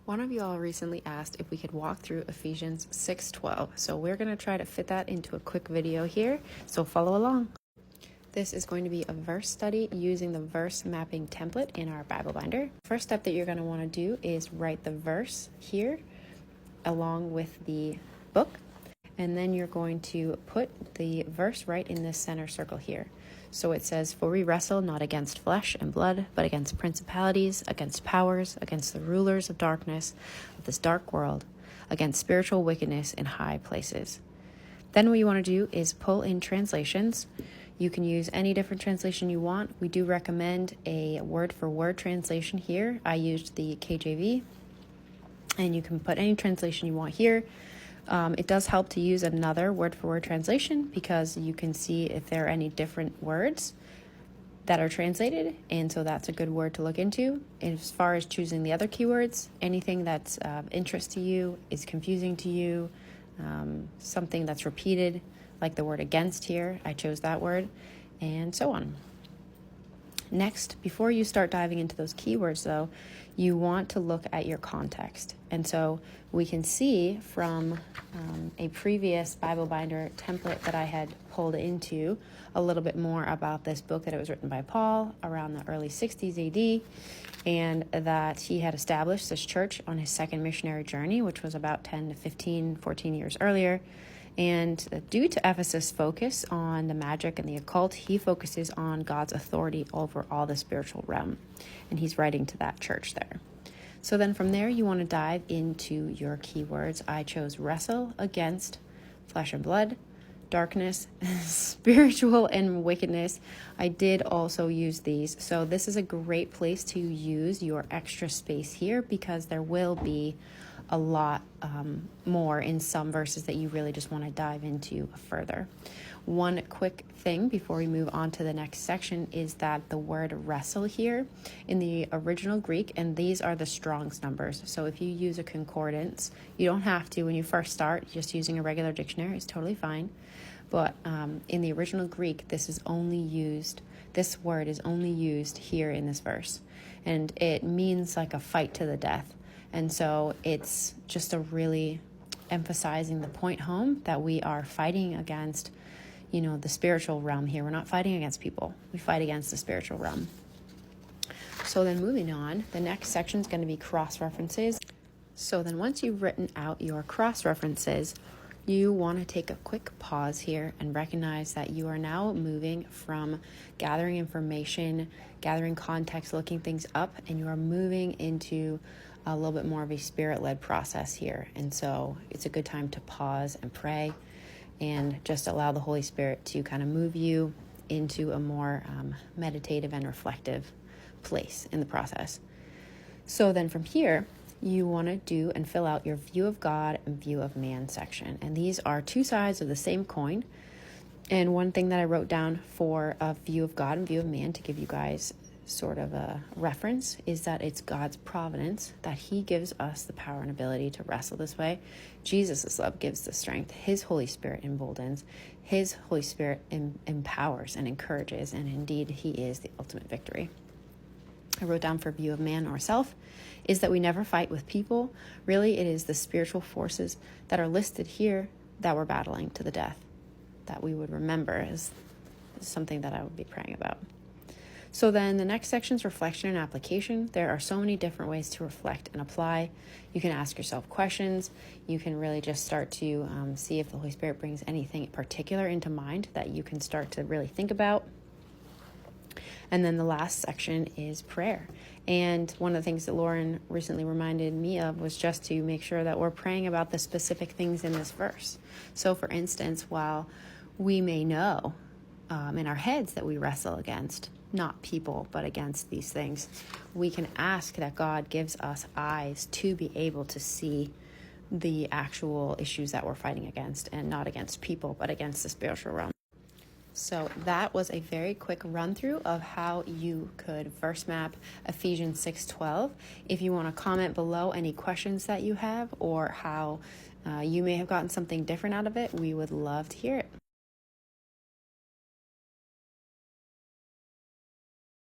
One of you all recently asked if we could walk through Ephesians 6:12, so we're going to try to fit that into a quick video here, so follow along. This is going to be a verse study using the verse mapping template in our Bible binder. First step that you're going to want to do is write the verse here along with the book, and then you're going to put the verse right in this center circle here. So it says, "For we wrestle not against flesh and blood, but against principalities, against powers, against the rulers of darkness of this dark world, against spiritual wickedness in high places." Then what you want to do is pull in translations. You can use any different translation you want. We do recommend a word-for-word translation here. I used the KJV, and you can put any translation you want here. It does help to use another word-for-word translation because you can see if there are any different words that are translated, and so that's a good word to look into. And as far as choosing the other keywords, anything that's of interest to you, is confusing to you, something that's repeated, like the word against here, I chose that word, and so on. Next, before you start diving into those keywords though, you want to look at your context. And so we can see from a previous Bible binder template that I had pulled into a little bit more about this book, that it was written by Paul around the early 60s AD, and that he had established this church on his second missionary journey, which was about 10 to 15, 14 years earlier. And due to Ephesus' focus on the magic and the occult, he focuses on God's authority over all the spiritual realm. And he's writing to that church there. So then from there, you want to dive into your keywords. I chose wrestle against flesh and blood, darkness, spiritual and wickedness. I did also use these. So this is a great place to use your extra space here, because there will be a lot more in some verses that you really just want to dive into further. One quick thing before we move on to the next section is that the word wrestle here in the original Greek, and these are the Strong's numbers. So if you use a concordance, you don't have to when you first start. Just using a regular dictionary is totally fine. But in the original Greek, this word is only used here in this verse. And it means like a fight to the death. And so it's just a really emphasizing the point home that we are fighting against, the spiritual realm here. We're not fighting against people. We fight against the spiritual realm. So then moving on, the next section is going to be cross-references. So then once you've written out your cross-references, you want to take a quick pause here and recognize that you are now moving from gathering information, gathering context, looking things up, and you are moving into a little bit more of a spirit-led process here. And so it's a good time to pause and pray and just allow the Holy Spirit to kind of move you into a more meditative and reflective place in the process. So then from here, you want to do and fill out your view of God and view of man section. And these are two sides of the same coin. And one thing that I wrote down for a view of God and view of man, to give you guys sort of a reference, is that it's God's providence that he gives us the power and ability to wrestle this way. Jesus' love gives the strength. His Holy Spirit emboldens. His Holy Spirit empowers and encourages. And indeed, he is the ultimate victory. I wrote down for view of man or self is that we never fight with people. Really, it is the spiritual forces that are listed here that we're battling to the death, that we would remember is something that I would be praying about. So then the next section is reflection and application. There are so many different ways to reflect and apply. You can ask yourself questions. You can really just start to see if the Holy Spirit brings anything particular into mind that you can start to really think about. And then the last section is prayer. And one of the things that Lauren recently reminded me of was just to make sure that we're praying about the specific things in this verse. So for instance, while we may know in our heads that we wrestle against not people, but against these things, we can ask that God gives us eyes to be able to see the actual issues that we're fighting against, and not against people, but against the spiritual realm. So that was a very quick run through of how you could verse map Ephesians 6:12. If you want to comment below any questions that you have, or how you may have gotten something different out of it, we would love to hear it.